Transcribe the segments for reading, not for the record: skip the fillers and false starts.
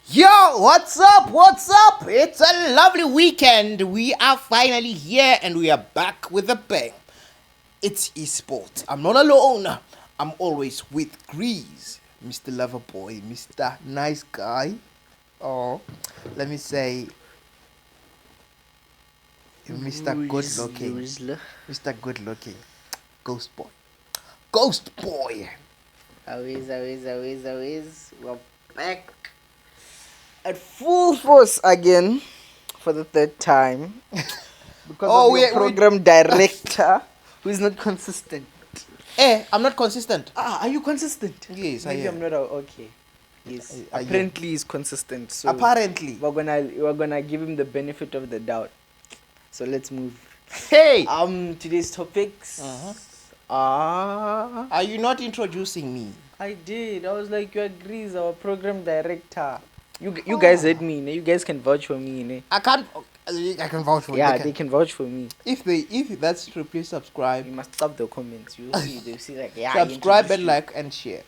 Yo, what's up? What's up? It's a lovely weekend. We are finally here and we are back with a bang. It's esports. I'm not alone. I'm always with Grease, Mr. Loverboy, Mr. Nice Guy. Oh, let me say, Mr. Good Looking. Mr. Good Looking. Ghost Boy. Ghost Boy. Always. We're back at full force again for the third time because of your program director who is not consistent. I'm not consistent. Are you consistent? Yes, Maybe I am. I'm not. Okay. Yes. I am. Apparently, he's consistent. So Apparently. we're gonna give him the benefit of the doubt. So let's move. Hey! Today's topics. Are you not introducing me? I did. I was like, you agree, our program director. You guys heard me. You guys can vouch for me. I can vouch for you. Yeah, they can vouch for me. If that's true, please subscribe. You must stop the comments. You see, they see like subscribe and like and share.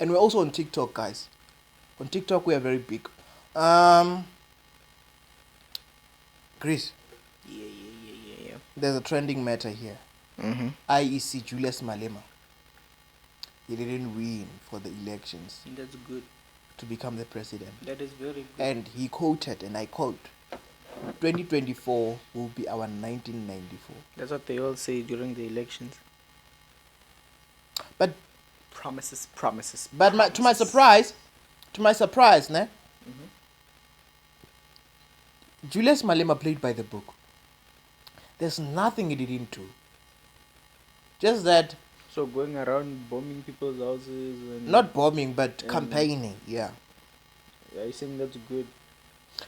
And we're also on TikTok, guys. On TikTok we are very big. Chris. Yeah. There's a trending matter here. IEC Julius Malema. He didn't win for the elections. That's good. To become the president. That is very good. And he quoted, and I quote, 2024 will be our 1994. That's what they all say during the elections. But promises. But to my surprise, ne? Julius Malema played by the book. There's nothing he didn't do. Just that. So going around bombing people's houses and not bombing, but campaigning. Yeah. I think that's good.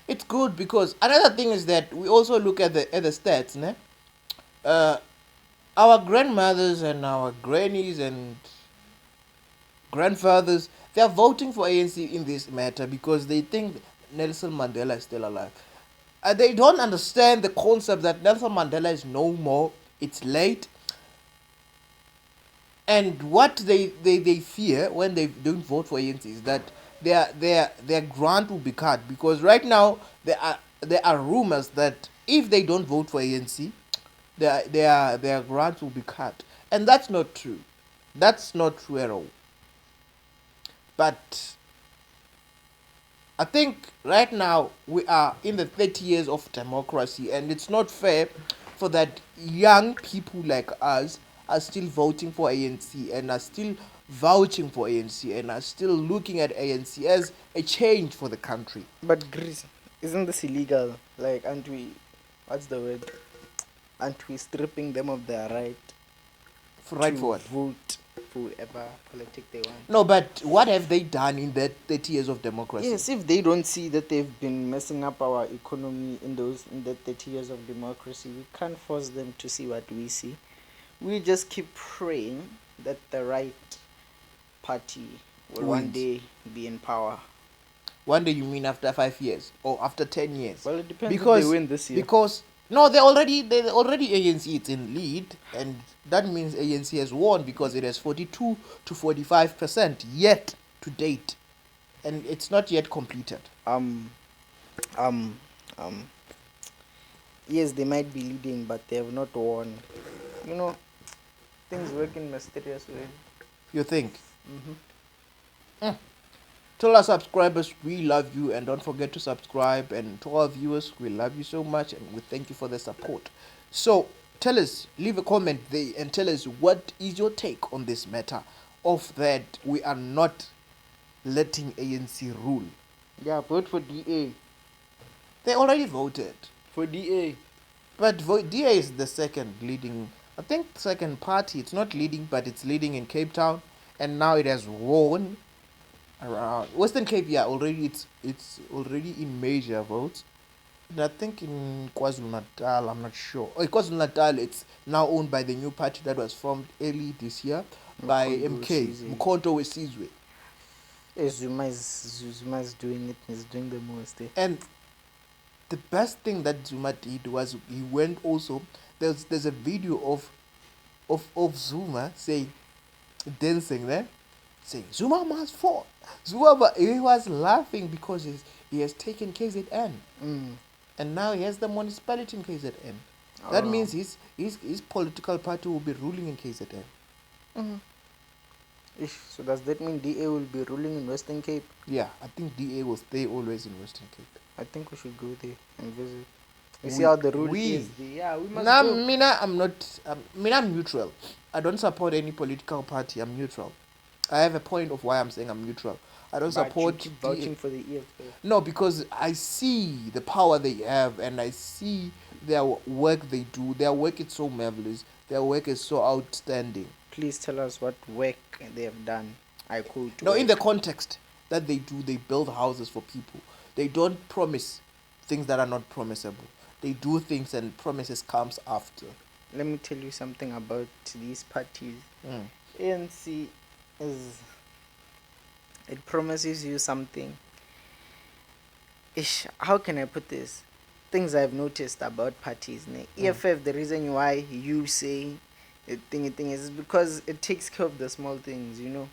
It's good because another thing is that we also look at the stats, ne? Our grandmothers and our grannies and grandfathers, they are voting for ANC in this matter because they think Nelson Mandela is still alive. They don't understand the concept that Nelson Mandela is no more. It's late. And what they fear when they don't vote for ANC is that their grant will be cut, because right now there are rumors that if they don't vote for ANC, their grants will be cut, and that's not true. That's not true at all. But I think right now we are in the 30 years of democracy, and it's not fair for that young people like us are still voting for ANC and are still vouching for ANC and are still looking at ANC as a change for the country. But Greece, isn't this illegal? Like, aren't we, what's the word? Aren't we stripping them of their right? Right for what? Vote for whoever politic they want. No, but what have they done in that 30 years of democracy? Yes, if they don't see that they've been messing up our economy in that 30 years of democracy, we can't force them to see what we see. We just keep praying that the right party will one day be in power. One day, you mean after 5 years or after 10 years? Well, it depends if they win this year. Because no, they already ANC it's in lead, and that means ANC has won because it has 42 to 45% yet to date, and it's not yet completed. Yes, they might be leading, but they have not won. You know, things work in mysterious ways. You think? Tell our subscribers we love you, and don't forget to subscribe. And to our viewers, we love you so much, and we thank you for the support. So tell us, leave a comment there, and tell us what is your take on this matter of that we are not letting ANC rule. Yeah, vote for DA. They already voted for DA, but DA is the second leading. I think second party. It's not leading, but it's leading in Cape Town, and now it has won around Western Cape. Yeah, already it's already in major votes. And I think in KwaZulu-Natal, I'm not sure. Oh, KwaZulu-Natal, it's now owned by the new party that was formed early this year by MK Mkhonto Wesizwe. Zuma is doing it. He's doing the most. And the best thing that Zuma did was he went also. There's a video of Zuma saying, dancing there, saying Zuma must fall. He was laughing because he has taken KZN. And now he has the municipality in KZN. That means his political party will be ruling in KZN. So does that mean DA will be ruling in Western Cape? Yeah, I think DA will stay always in Western Cape. I think we should go there and visit. We see how the rule is. Yeah, we must go. I'm neutral. I don't support any political party. I'm neutral. I have a point of why I'm saying I'm neutral. I don't support. You keep vouching for the EFF. No, because I see the power they have and I see their work they do. Their work is so marvelous. Their work is so outstanding. Please tell us what work they have done. I quote. No, in the context that they do, they build houses for people. They don't promise things that are not promisable. They do things and promises comes after. Let me tell you something about these parties. ANC is, it promises you something. How can I put this? Things I've noticed about parties. EFF, the reason why you say the thing is because it takes care of the small things, It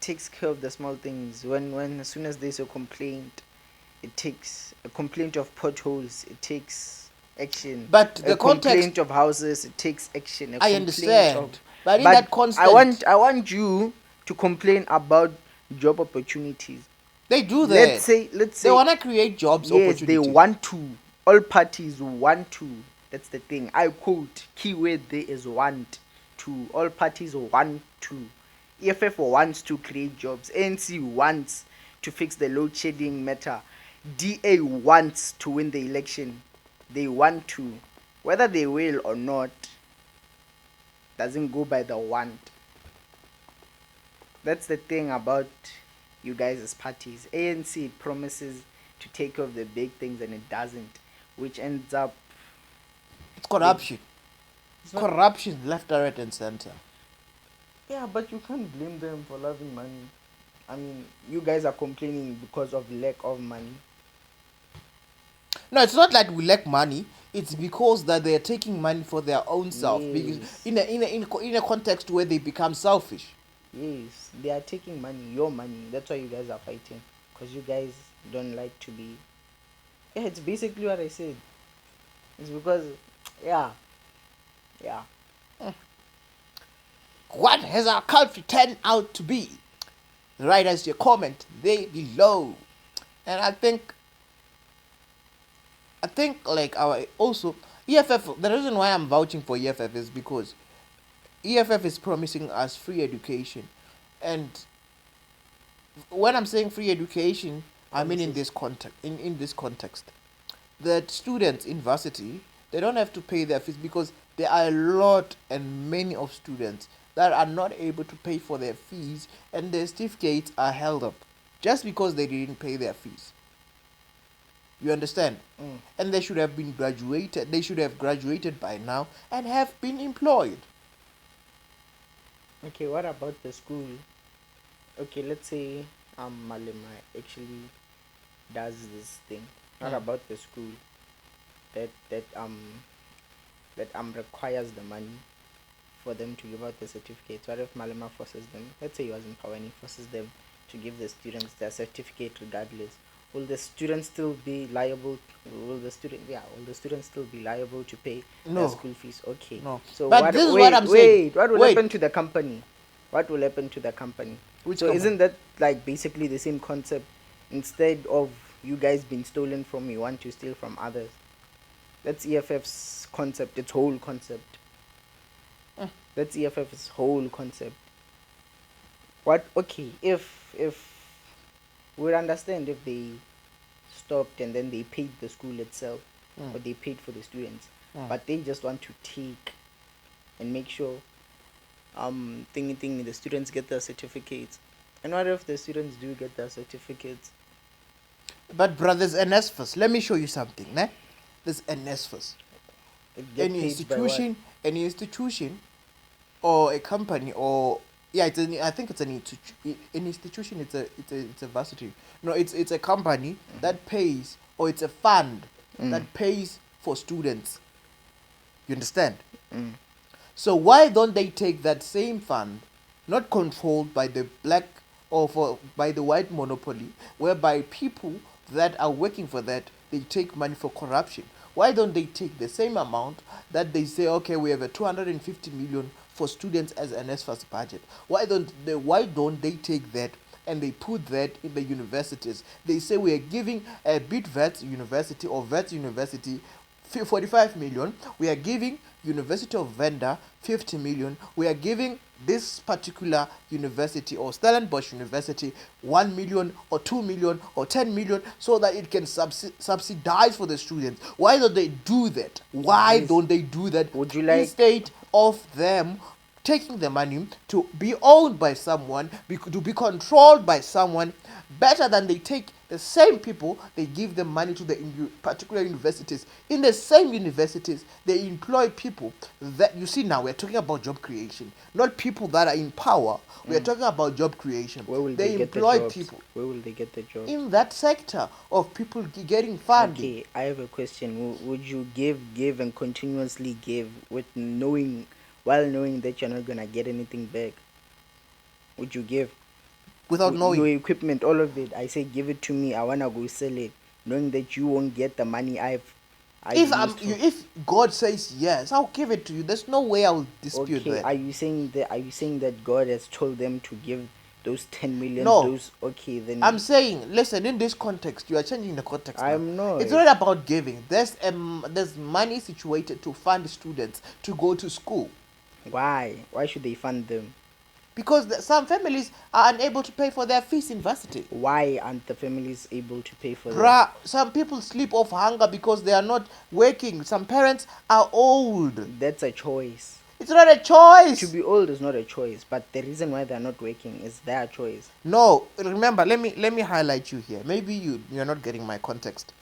takes care of the small things. When as soon as there's a complaint, it takes a complaint of potholes, it takes action. But the complaint of houses, it takes action. I understand. But in that constant, I want you to complain about job opportunities. They do that. Let's say they want to create jobs. Yes, opportunities. They want to. All parties want to. That's the thing. I quote. Keyword there is want to. All parties want to. EFF wants to create jobs. ANC wants to fix the load shedding matter. DA wants to win the election. They want to. Whether they will or not doesn't go by the want. That's the thing about you guys as parties. ANC promises to take care of the big things and it doesn't, which ends up... It's corruption. Corruption left, right and center. Yeah, but you can't blame them for loving money. I mean, you guys are complaining because of lack of money. No, it's not like we lack money. It's because that they are taking money for their own self. Yes. Because in a context where they become selfish. Yes, they are taking money, your money. That's why you guys are fighting. Because you guys don't like to be... Yeah, it's basically what I said. It's because... Yeah. What has our country turned out to be? Write us your comment there below. And I think like our also EFF, the reason why I'm vouching for EFF is because EFF is promising us free education. And when I'm saying free education, I mean in this context. That students in varsity, they don't have to pay their fees because there are a lot and many of students that are not able to pay for their fees and their certificates are held up just because they didn't pay their fees. You understand? And they should have been graduated. They should have graduated by now and have been employed. Okay, what about the school? Okay, let's say Malema actually does this thing. What about the school that requires the money for them to give out the certificates? What if Malema forces them? Let's say he was in power and he forces them to give the students their certificate regardless. Will the students still be liable? Will the students still be liable to pay their school fees? Okay. No. So but this is what I'm saying. What will happen to the company? What will happen to the company? Isn't that like basically the same concept? Instead of you guys being stolen from, you want to steal from others. That's EFF's concept. Its whole concept. That's EFF's whole concept. What? Okay, if we would understand if they stopped and then they paid the school itself, or they paid for the students, but they just want to take and make sure the students get their certificates. And what if the students do get their certificates? But brothers, NSFAS, let me show you something. There's NSFAS. Any institution or a company or I think it's an institution. It's a varsity. No, it's a company that pays, or it's a fund that pays for students. You understand? So why don't they take that same fund not controlled by the black by the white monopoly, whereby people that are working for that, they take money for corruption. Why don't they take the same amount that they say, okay, we have a 250 million for students as an NSFAS budget? Why don't they take that and they put that in the universities? They say we are giving a BitVets University or Vets University 45 million. We are giving University of Venda 50 million. We are giving this particular university or Stellenbosch University 1 million or 2 million or 10 million so that it can subsidize for the students. Why don't they do that? Why Yes. don't they do that? Would you like- Instead of them taking the money to be owned by someone, to be controlled by someone, better than they take the same people, they give them money to the particular universities. In the same universities, they employ people that, you see, now we're talking about job creation, not people that are in power. We're talking about job creation. Where will they get the employ jobs? people Where will they get the jobs? in that sector of people getting funding. Okay, I have a question. Would you give, and continuously give with knowing, while knowing that you're not gonna get anything back? Would you give? Without knowing. Your equipment, all of it. I say, give it to me. I wanna go sell it, knowing that you won't get the money If God says yes, I'll give it to you. There's no way I'll dispute okay, that. are you saying that God has told them to give those 10 million? No. Those, okay, then I'm saying, listen, in this context, you are changing the context. I'm now. not. It's not about giving. There's money situated to fund students to go to school. Why should they fund them? Because some families are unable to pay for their fees in varsity. Why aren't the families able to pay for that? Bruh, some people sleep off hunger because they are not working. Some parents are old. That's a choice. It's not a choice. To be old is not a choice, but the reason why they're not working is their choice. No, remember, let me highlight you here. Maybe you're not getting my context.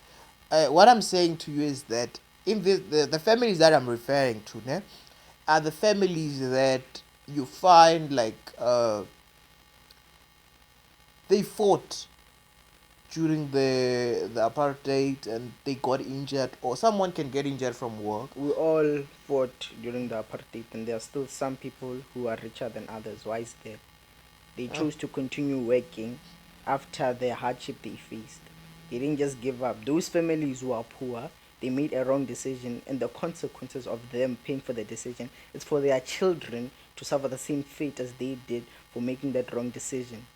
What I'm saying to you is that in the families that I'm referring to, ne, are the families that you find like they fought during the apartheid and they got injured, or someone can get injured from work. We all fought during the apartheid, and there are still some people who are richer than others. Why is that? They chose to continue working after the hardship they faced. They didn't just give up. Those families who are poor, they made a wrong decision, and the consequences of them paying for the decision is for their children to suffer the same fate as they did for making that wrong decision.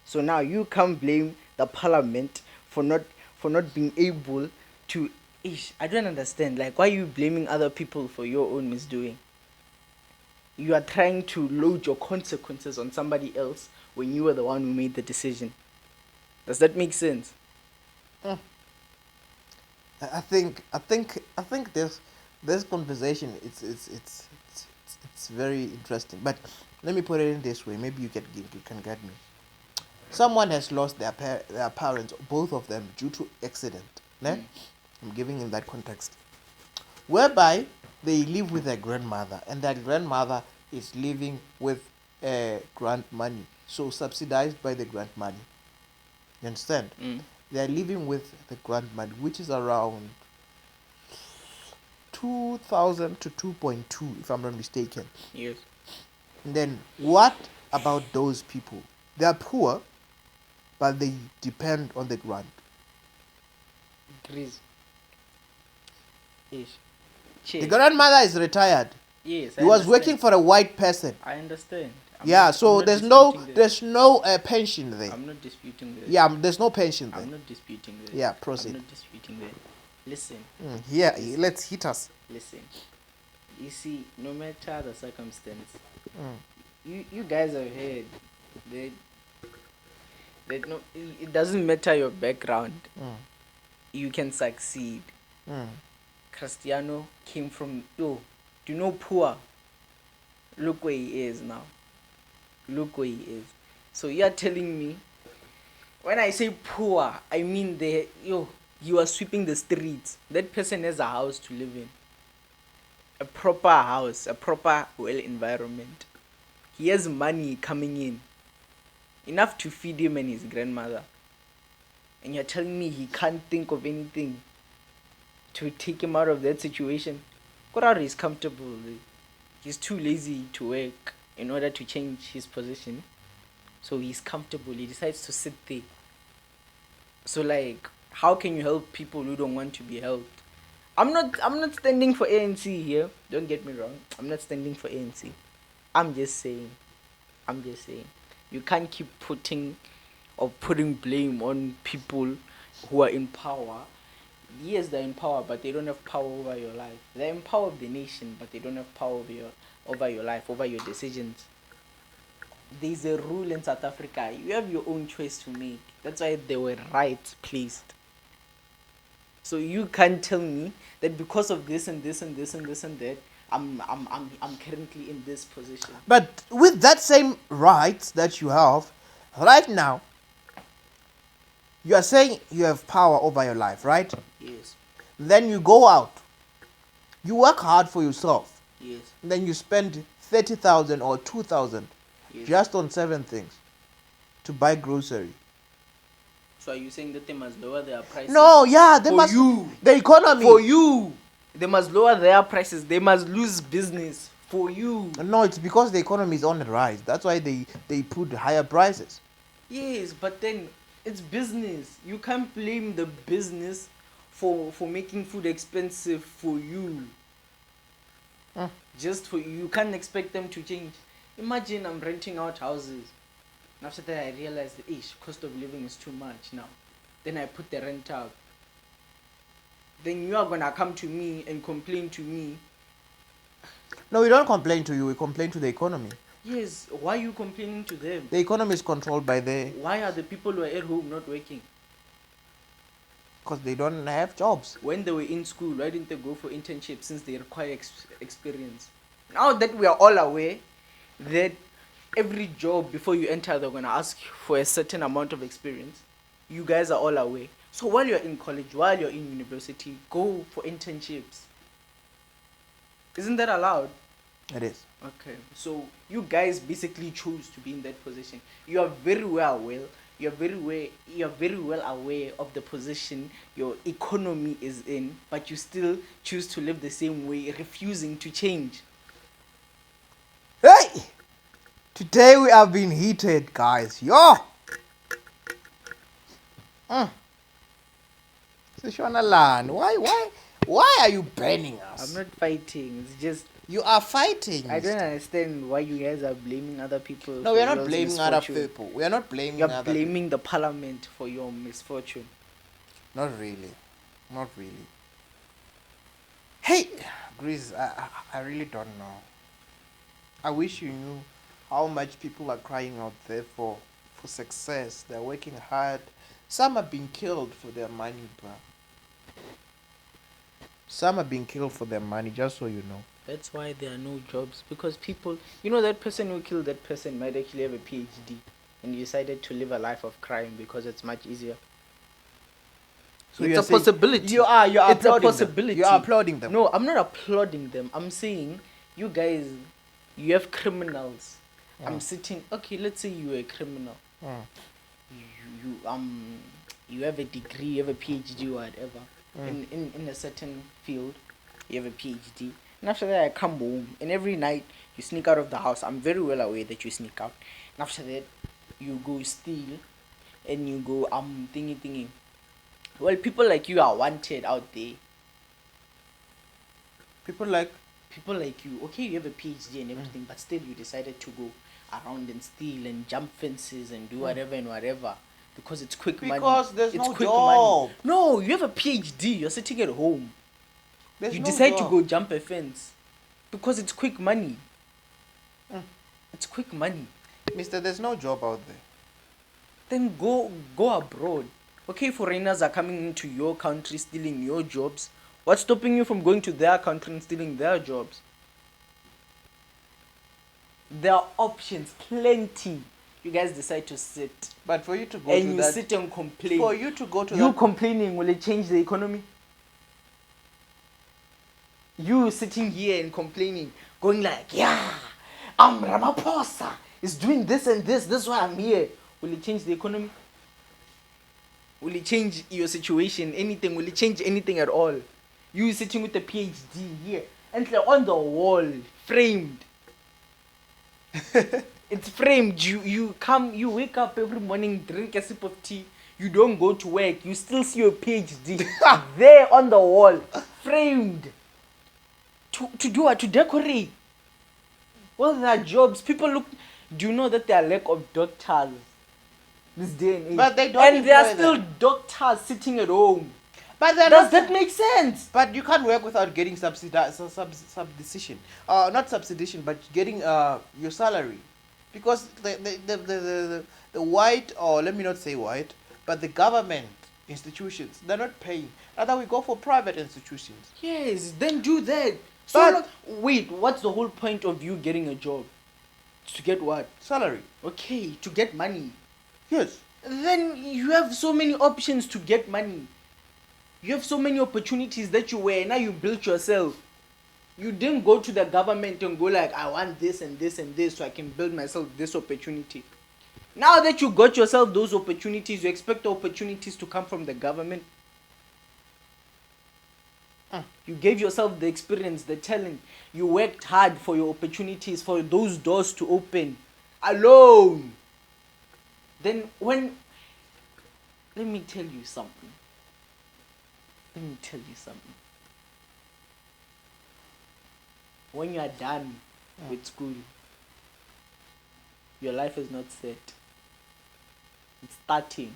So now you can't blame the parliament for not being able to. I don't understand. Like, why are you blaming other people for your own misdoing? You are trying to load your consequences on somebody else when you were the one who made the decision. Does that make sense? I think this conversation it's very interesting. But let me put it in this way. Maybe you can get me. Someone has lost their parents, both of them, due to accident. Ne? I'm giving in that context, whereby they live with their grandmother, and that grandmother is living with grant money, so subsidized by the grant money. You understand? They are living with the grant money, which is around 2,000 to 2.2, if I'm not mistaken. Yes. And then what about those people? They are poor, but they depend on the grant. Greece. Yes. The grandmother is retired. Yes. He was working for a white person. I understand. So there's no pension there. I'm not disputing that. Yeah, there's no pension there. I'm not disputing that. Yeah, proceed. I'm not disputing that. Listen. Let's hit us. Listen. You see, no matter the circumstance, you guys have heard that no, it doesn't matter your background. You can succeed. Cristiano came from do you know poor? Look where he is now. Look where he is. So you are telling me, when I say poor, I mean you are sweeping the streets. That person has a house to live in. A proper house, a proper well environment. He has money coming in. Enough to feed him and his grandmother. And you're telling me he can't think of anything to take him out of that situation? Korari is comfortable. He's too lazy to work in order to change his position. So he's comfortable. He decides to sit there. So like, how can you help people who don't want to be helped? I'm not standing for ANC here. Don't get me wrong. I'm not standing for ANC. I'm just saying. You can't keep putting blame on people who are in power. Yes, they're in power, but they don't have power over your life. They're in power of the nation, but they don't have power over your life, over your decisions. There's a rule in South Africa. You have your own choice to make. That's why they were rights placed. So you can't tell me that because of this and this and this and this and that, I'm currently in this position. But with that same rights that you have right now, you are saying you have power over your life, right? Yes. Then you go out. You work hard for yourself. Yes. Then you spend 30,000 or 2,000 just on 7 things to buy grocery. So are you saying that they must lower their prices? No, yeah, they must. The economy. For you. They must lower their prices. They must lose business for you. No, it's because the economy is on the rise. That's why they put higher prices. Yes, but then it's business. You can't blame the business for making food expensive for you. Just for you. You can't expect them to change. Imagine I'm renting out houses. And after that I realized that cost of living is too much now. Then I put the rent up. Then you are gonna come to me and complain to me. No, we don't complain to you, we complain to the economy. Yes, why are you complaining to them? The economy is controlled by the... Why are the people who are at home not working? Because they don't have jobs. When they were in school, why didn't they go for internships since they require experience? Now that we are all aware that every job before you enter, they're going to ask for a certain amount of experience, you guys are all aware. So while you're in college, while you're in university, go for internships. Isn't that allowed? It is. Okay, so you guys basically chose to be in that position. You are very well aware. You're very well aware of the position your economy is in, but you still choose to live the same way, refusing to change. Hey! Today we have been heated, guys. Yo! Why are you banning us? I'm not fighting. It's just you are fighting. I don't understand why you guys are blaming other people. No, we are not blaming other people. We are not blaming. You're blaming the parliament for your misfortune. Not really. Not really. Hey, Greece, I really don't know. I wish you knew how much people are crying out there for success. They're working hard. Some are being killed for their money, bro. Some are being killed for their money, just so you know. That's why there are no jobs. Because people, that person who killed that person might actually have a PhD and decided to live a life of crime because it's much easier. So it's a possibility. You are it's a possibility. You are applauding them. No, I'm not applauding them. I'm saying you guys, you have criminals. I'm sitting. Okay, let's say you're a criminal. You have a degree, you have a PhD or whatever. In a certain field, you have a PhD. And after that, I come home, and every night you sneak out of the house. I'm very well aware that you sneak out. And after that, you go steal, and you go thingy. Well, people like you are wanted out there. People like you. Okay, you have a PhD and everything, but still you decided to go around and steal and jump fences and do whatever and whatever. Because it's quick money. Because there's no quick job. Money. No, you have a PhD. You're sitting at home. You decide to go jump a fence. Because it's quick money. It's quick money. Mister, there's no job out there. Then go abroad. Okay, foreigners are coming into your country stealing your jobs. What's stopping you from going to their country and stealing their jobs? There are options, plenty. You guys decide to sit. But for you to go and to you that... sit and complain. For you to go to you complaining, will it change the economy? You sitting here and complaining, going like, Ramaphosa is doing this and this. This is why I'm here. Will it change the economy? Will it change your situation? Anything? Will it change anything at all? You sitting with a PhD here and on the wall, framed. It's framed. You wake up every morning, drink a sip of tea. You don't go to work. You still see your PhD there on the wall, framed. To do what? To decorate. Well, there are jobs. People look. Do you know that there are lack of doctors this day and age? But they don't and there are employ still them. doctors sitting at home. But they're Does not. that make sense? But you can't work without getting subsidization. Not subsidization, but getting your salary, because the white, or let me not say white, but the government institutions, they're not paying. Rather, we go for private institutions. Yes, then do that. So But wait, what's the whole point of you getting a job? To get what? salary, Okay, to get money. yes. Then you have so many options to get money. You have so many opportunities that you were. Now you built yourself. You didn't go to the government and go like, I want this and this and this so I can build myself this opportunity. Now that you got yourself those opportunities, you expect the opportunities to come from the government. You gave yourself the experience, the talent. You worked hard for your opportunities, for those doors to open alone. Then let me tell you something. When you are done with school, your life is not set. It's starting.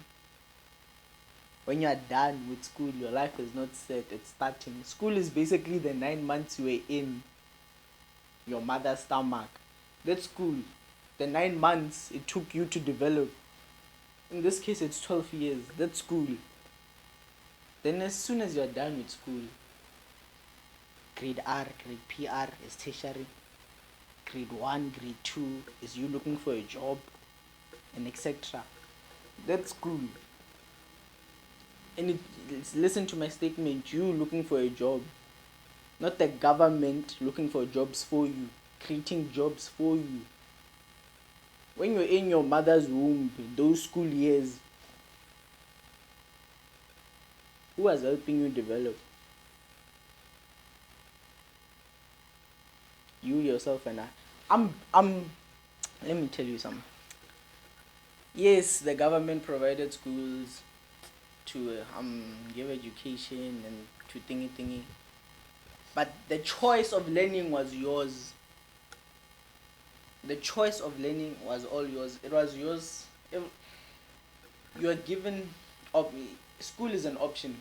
When you are done with school, your life is not set. It's starting. School is basically the 9 months you were in your mother's stomach. That's school. The 9 months it took you to develop. In this case, it's 12 years. That's school. Then as soon as you're done with school, grade R, grade PR is tertiary. Grade 1, grade 2 is you looking for a job, and etc. That's school. And listen to my statement, you looking for a job, not the government looking for jobs for you, creating jobs for you. When you're in your mother's womb, those school years, who was helping you develop? You yourself and I'm let me tell you something. Yes, the government provided schools to give education and to thingy, but the choice of learning was yours. The choice of learning was all yours. It was yours. You are given school is an option.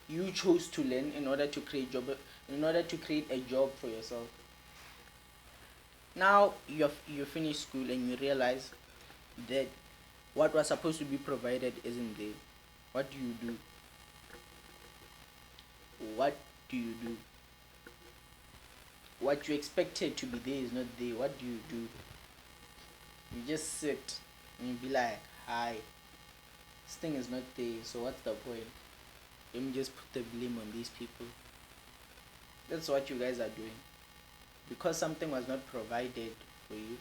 You chose to learn in order to create a job for yourself. Now you finish school and you realize that what was supposed to be provided isn't there. What do you do? What do you do? What you expected to be there is not there. What do? You just sit and you be like, hi, this thing is not there, so what's the point? Let me just put the blame on these people. That's what you guys are doing. Because something was not provided for you.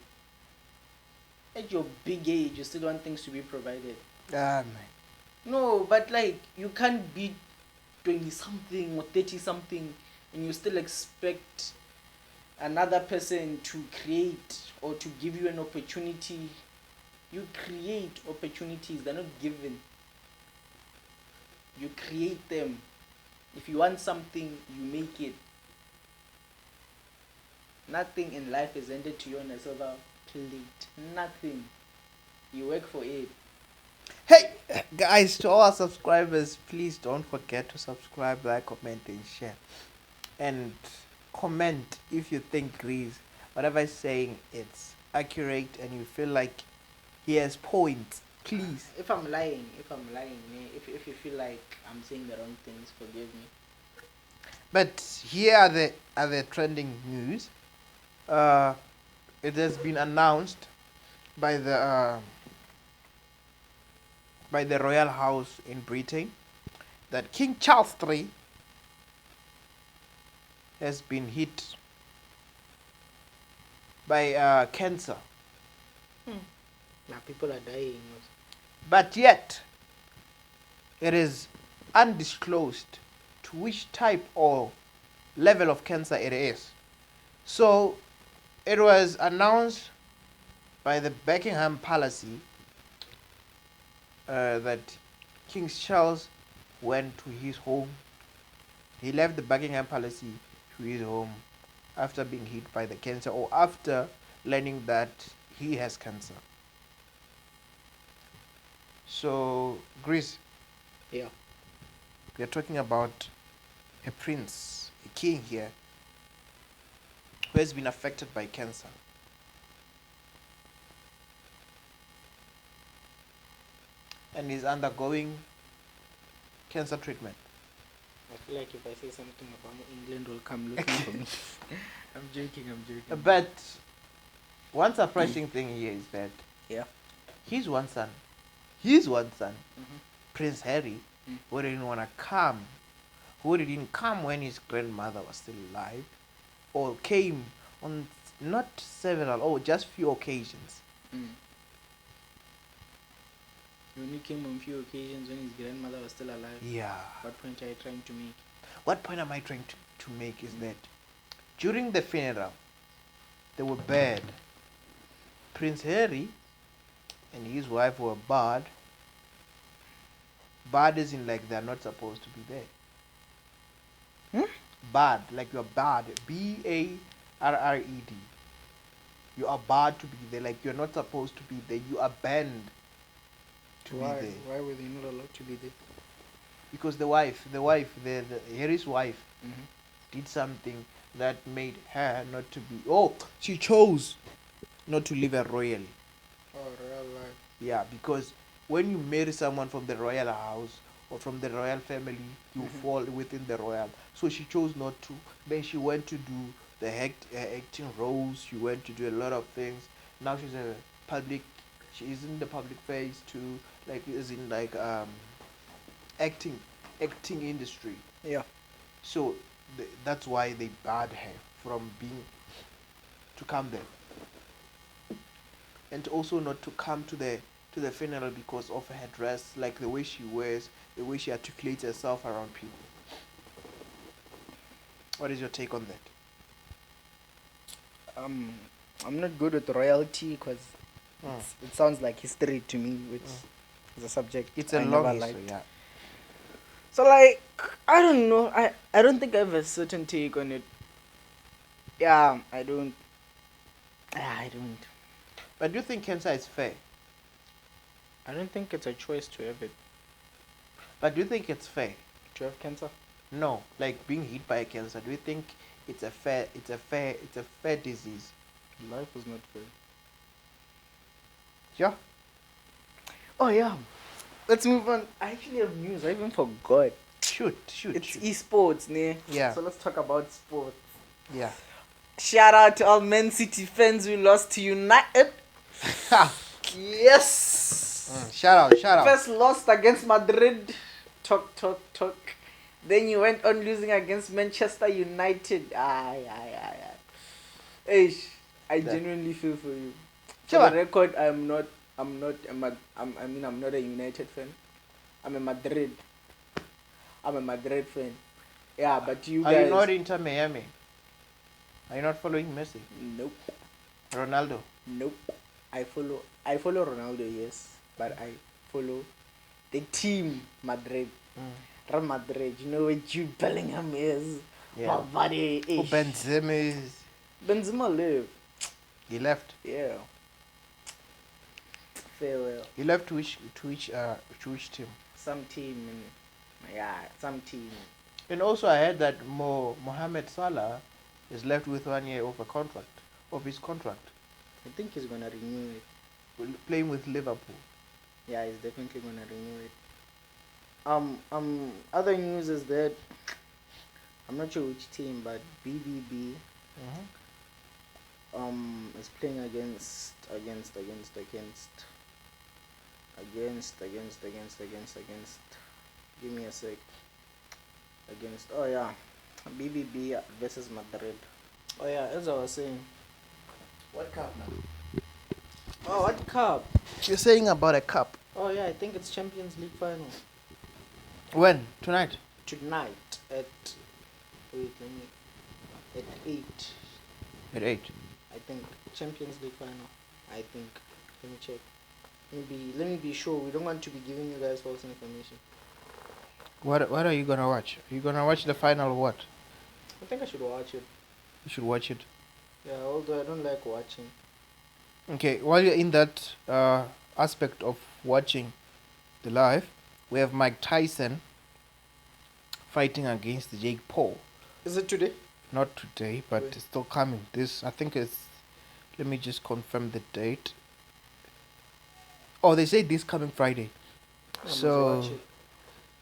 At your big age, you still want things to be provided. Man. No, but like, you can't be 20-something or 30-something and you still expect another person to create or to give you an opportunity. You create opportunities, they're not given. You create them. If you want something, you make it. Nothing in life is handed to you on a silver plate. Nothing. You work for it. Hey, guys, to all our subscribers, please don't forget to subscribe, like, comment, and share. And comment if you think Grease, whatever he's saying, it's accurate and you feel like he has points. Please. If I'm lying, if you feel like I'm saying the wrong things, forgive me. But here are the trending news. It has been announced by the royal house in Britain that King Charles III has been hit by cancer. Now people are dying. But yet, it is undisclosed to which type or level of cancer it is. So, It was announced by the Buckingham Palace that King Charles went to his home. He left the Buckingham Palace to his home after being hit by the cancer or after learning that he has cancer. So, Greece, Yeah. we are talking about a prince, a king here, who has been affected by cancer. And is undergoing cancer treatment. I feel like if I say something about England will come looking for me. I'm joking. But one surprising thing here is that Yeah. his one son, Mm-hmm. Prince Harry, Mm. who didn't want to come, who didn't come when his grandmother was still alive, or came on not several, or just few occasions. Mm. He only came on few occasions when his grandmother was still alive. Yeah. What point are you trying to make? What point am I trying to make is that during the funeral, they were bad. Prince Harry and his wife were bad. Bad is in like they're not supposed to be there. Bad, like you're bad. Barred. You are bad to be there, like you're not supposed to be there. You are banned to Why? be there. Why were they not allowed to be there? Because the Harry's wife Mm-hmm. did something that made her not to be. Oh, she chose not to live a royally. Oh, real life. Yeah, because when you marry someone from the royal house or from the royal family, you fall within the royal. So she chose not to. Then she went to do the acting roles. She went to do a lot of things. Now she's a public. She is in the public face too. Like is in like acting industry. Yeah. So that's why they barred her from being to come there, and also not to come to the funeral because of her dress, like the way she wears, the way she articulates herself around people. What is your take on that? I'm not good with royalty because it sounds like history to me, which is a subject It's a I long never history, liked. yeah. So like, I don't know. I don't think I have a certain take on it. Yeah, I don't. I don't. But do you think cancer is fair? I don't think it's a choice to have it. But do you think it's fair? To have cancer? No, like being hit by a cancer. Do you think it's a fair disease? Life is not fair. Yeah. Oh yeah. Let's move on. I actually have news. I even forgot. Shoot. It's esports, ne? Yeah. So let's talk about sports. Yeah. Shout out to all Man City fans who lost to United. Yes. Shout out. First lost against Madrid. Talk. Then you went on losing against Manchester United. Aye. Ish, I genuinely feel for you. For the record, I'm not a United fan. I'm a Madrid fan. Yeah, but you guys. Are you not Inter Miami? Are you not following Messi? Nope. Ronaldo? Nope. I follow Ronaldo, yes, but I follow the team Madrid. Real Madrid. You know where Jude Bellingham is? Yeah. My buddy. Who Benzema is? Benzema left. He left. Yeah. Farewell. He left to which team? Some team. Some team. And also I heard that Mohamed Salah is left with 1 year of his contract. I think he's gonna renew it. Playing with Liverpool. Yeah, he's definitely gonna renew it. Other news is that I'm not sure which team, but BBB is playing against. Give me a sec. BBB versus Madrid. Oh yeah, as I was saying. What cup now? Oh, what cup? You're saying about a cup. Oh yeah, I think it's Champions League final. When? Tonight? Tonight at 8. At 8. I think Champions League final. I think. Let me check. Let me be sure. We don't want to be giving you guys false information. What are you gonna watch? Are you gonna watch the final or what? I think I should watch it. You should watch it. Yeah, although I don't like watching. Okay, while you're in that aspect of watching the live, we have Mike Tyson fighting against Jake Paul. Is it today? Not today, but Wait. it's still coming. This, I think it's. Let me just confirm the date. Oh, they say this coming Friday. I must watch So, it.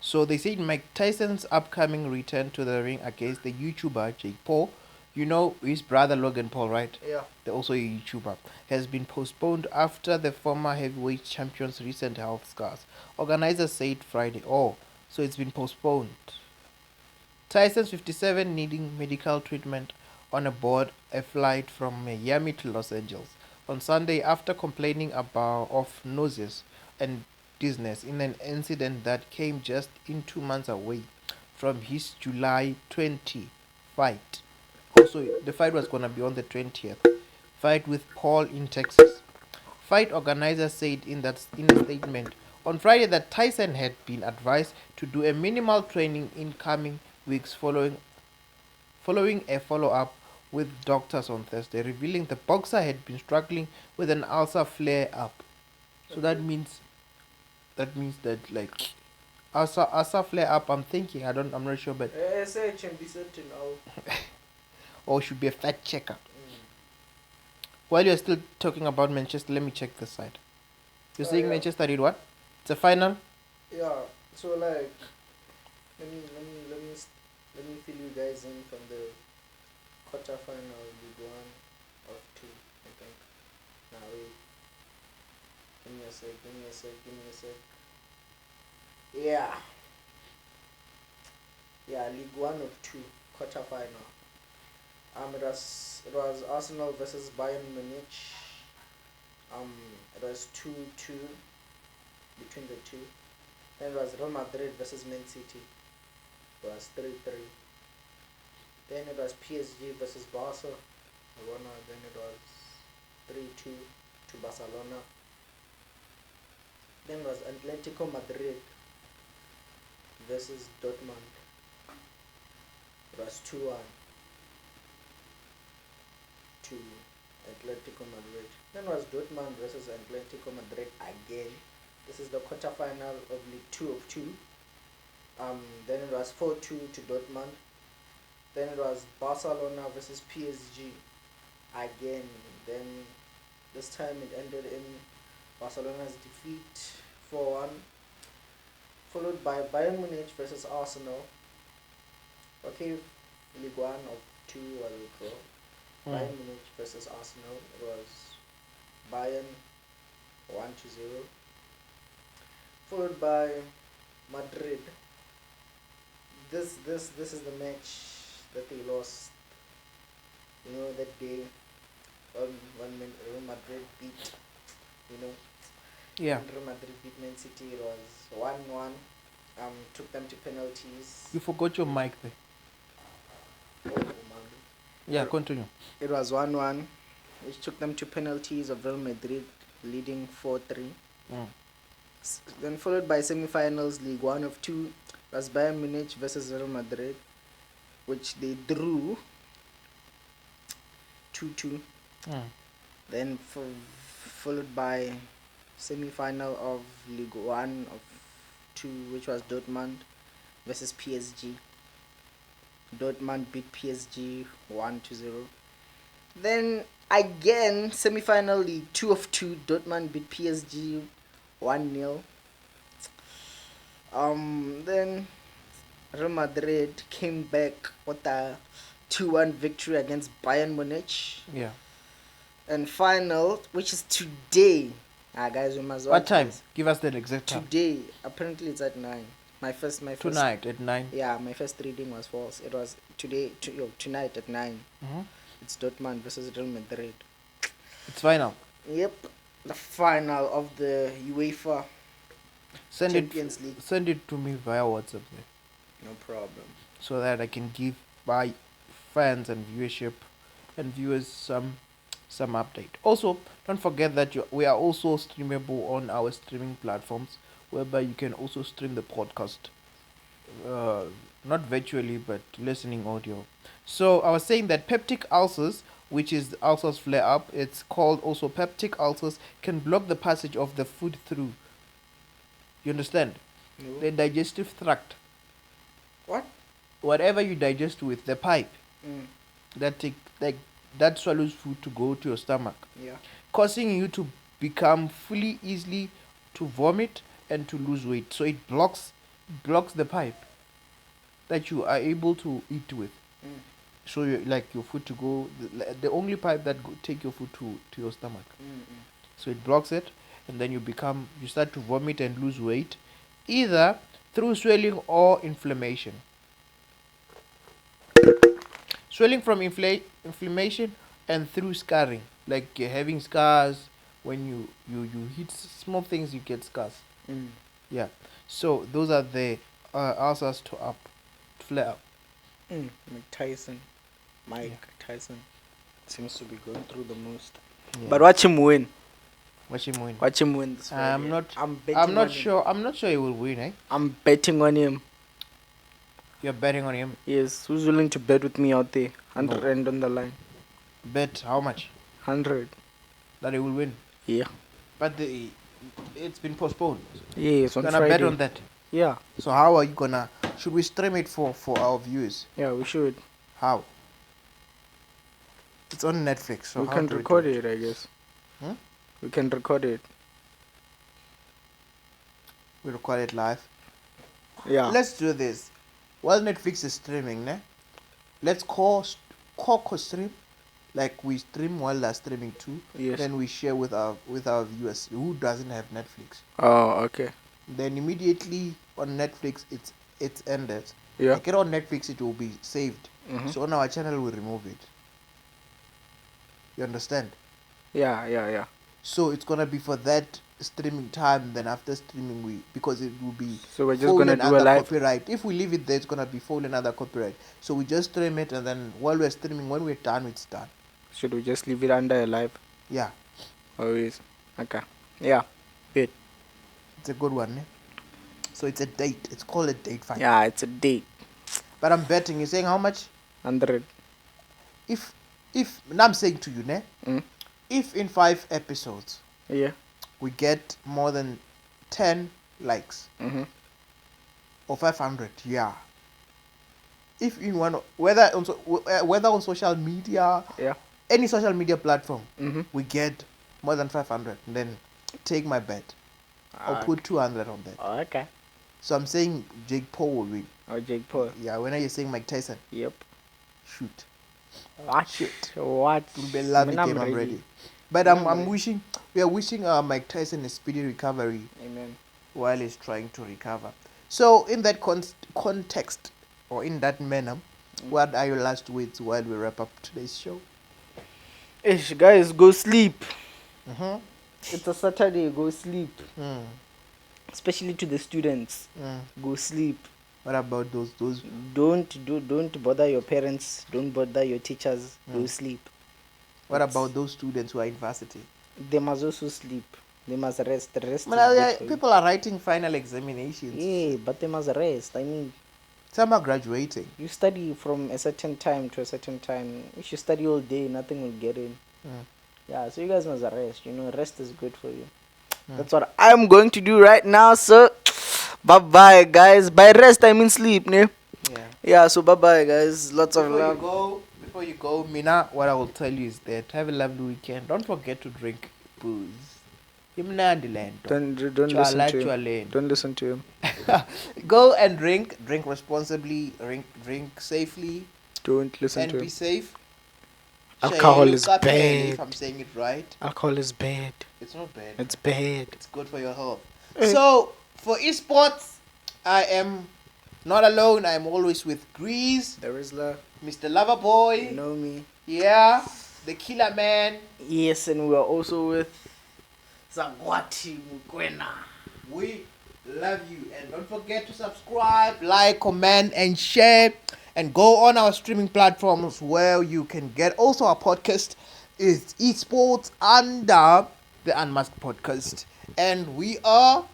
so they said Mike Tyson's upcoming return to the ring against the YouTuber Jake Paul. You know his brother Logan Paul, right? Yeah. They're also a YouTuber. Has been postponed after the former heavyweight champion's recent health scars. Organizers said Friday. Oh, so it's been postponed. Tyson's 57 needing medical treatment on board a flight from Miami to Los Angeles on Sunday after complaining of nausea and dizziness in an incident that came just in 2 months away from his July 20 fight. Also, the fight was going to be on the 20th. Fight with Paul in Texas. Fight organizers said in a statement on Friday that Tyson had been advised to do a minimal training in coming weeks following a follow-up with doctors on Thursday, revealing the boxer had been struggling with an ulcer flare-up. So that means that like ulcer flare-up. I'm not sure, but or should be a fact checker. While you're still talking about Manchester, let me check this side. You're saying yeah. Manchester did what? It's a final. Yeah. So like, let me fill you guys in from the quarterfinal League One of two. I think. Now wait. Give me a sec. Yeah. Yeah, League One of two quarterfinal. It was Arsenal versus Bayern Munich. It was 2-2 between the two. Then it was Real Madrid versus Man City. It was 3-3. Then it was PSG versus Barcelona. Then it was 3-2 to Barcelona. Then it was Atletico Madrid versus Dortmund. It was 2-1 to Atletico Madrid. Then it was Dortmund versus Atletico Madrid again. This is the quarterfinal of League 2 of 2. Then it was 4-2 to Dortmund. Then it was Barcelona versus PSG again. Then this time it ended in Barcelona's defeat 4-1. Followed by Bayern Munich versus Arsenal. Okay, League 1 of 2 was a draw. Bayern Munich versus Arsenal. It was Bayern 1-0. Followed by Madrid. This is the match that they lost. You know, that day when Real Madrid beat, Yeah. when Real Madrid beat Man City, it was 1-1. Took them to penalties. You forgot your mic there. Yeah, continue. It was 1-1, which took them to penalties of Real Madrid leading 4-3. Then followed by semi-finals, League 1 of 2 was Bayern Munich versus Real Madrid, which they drew 2-2. Then followed by semi-final of League 1 of 2, which was Dortmund versus PSG. Dortmund beat PSG 1-0. Then again, semi-final League 2 of 2, Dortmund beat PSG 1-0. Then Real Madrid came back with a 2-1 victory against Bayern Munich. Yeah. And final, which is today. Guys, we must watch. What time? This. Give us the exact time. Today. Apparently, it's at 9. My first. Tonight at 9. Yeah, my first reading was false. It was tonight at 9. It's Dortmund versus Real Madrid. It's final. Yep, the final of the UEFA Champions League. Send it to me via WhatsApp there. No problem. So that I can give my fans and viewers some some update. Also, don't forget that we are also streamable on our streaming platforms, whereby you can also stream the podcast, uh, not virtually but listening audio. So I was saying that peptic ulcers, which is ulcers flare up, it's called also peptic ulcers, can block the passage of the food through. You understand? No. The digestive tract. What? Whatever you digest with, the pipe Mm. that swallows food to go to your stomach, Yeah. causing you to become fully easily to vomit and to lose weight. So it blocks the pipe that you are able to eat with. Mm. So you like your food to go the only pipe that take your food to your stomach. Mm-mm. So it blocks it, and then you start to vomit and lose weight, either through swelling or inflammation. Swelling from inflammation and through scarring, like you're having scars when you hit small things, you get scars. Mm. Yeah. So those are the ulcers to flare up. Mike Tyson seems to be going through the most. Yeah. But watch him win. Watch him win. Watch him win this Friday. I'm betting not on sure. I'm not sure he will win. I'm betting on him. You're betting on him. Yes, who's willing to bet with me out there? 100 rand on the line. Bet how much? 100. That he will win. Yeah. But it's been postponed. Yes, on Gonna Friday. bet on that. Yeah. So how are you gonna? Should we stream it for our viewers? Yeah, we should. How? It's on Netflix. So we how can do record do it, I guess. Hmm? We can record it. We record it live. Yeah. Let's do this. While Netflix is streaming, let's call stream, like we stream while they're streaming too. Yes. Then we share with our viewers who doesn't have Netflix. Oh, okay. Then immediately on Netflix it's ended. Yeah. Like it on Netflix it will be saved. Mhm. So on our channel we remove it. You understand? Yeah. So it's gonna be for that streaming time. Then after streaming because it will be. So we're just gonna do a live. Copyright. If we leave it there, it's gonna be full another copyright. So we just stream it, and then while we're streaming, when we're done, it's done. Should we just leave it under a live? Yeah, Always. Okay. Yeah. Good. it's a good one. So it's a date. It's called a date fight. Yeah, it's a date. But I'm betting. You're saying how much? 100. If now I'm saying to you, Mm. if in 5 episodes Yeah. we get more than 10 likes Mhm. or 500, yeah. If in one whether on social media, Yeah. any social media platform, Mhm. we get more than 500, then take my bet. I'll put 200 on that. Oh, okay. So I'm saying Jake Paul will win. Oh, Jake Paul. Yeah, when are you saying Mike Tyson? Yep. Shoot. Watch it. What? It will be a lovely Man, game. I'm ready. ready. But we are wishing Mike Tyson a speedy recovery Amen. while he's trying to recover. So in that context, or in that manner, what are your last words while we wrap up today's show? Ish, guys, go sleep. Mm-hmm. It's a Saturday. Go sleep. Mm. Especially to the students. Mm. Go sleep. What about those? Don't bother your parents. Don't bother your teachers. Go Mm. sleep. What about those students who are in varsity? They must also sleep. They must rest. The rest. People are writing final examinations. Yeah, but they must rest. I mean, Some are graduating. you study from a certain time to a certain time. If you study all day, nothing will get in. Mm. Yeah, so you guys must rest. Rest is good for you. Mm. That's what I'm going to do right now. So, bye bye, guys. By rest, I mean sleep, ne? Yeah. Yeah. So bye bye, guys. Lots of love. Before you go, Mina, what I will tell you is that have a lovely weekend. Don't forget to drink booze. Don't listen to him. Don't listen to him. Go and drink responsibly, drink safely, Don't listen and to be him. safe. Alcohol is Shayluka bad. If I'm saying it right, Alcohol is bad. it's not bad. It's bad. It's good for your health. So for esports, I am not alone. I'm always with Grease, There is love. Mr. Loverboy. You know me. Yeah, the Killer Man. Yes, and we are also with Zagwati Mukwena. We love you, and don't forget to subscribe, like, comment, and share, and go on our streaming platforms where you can get also our podcast is esports under the Unmasked Podcast. And we are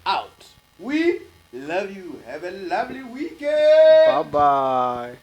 out. We love you. Have a lovely weekend. Bye bye.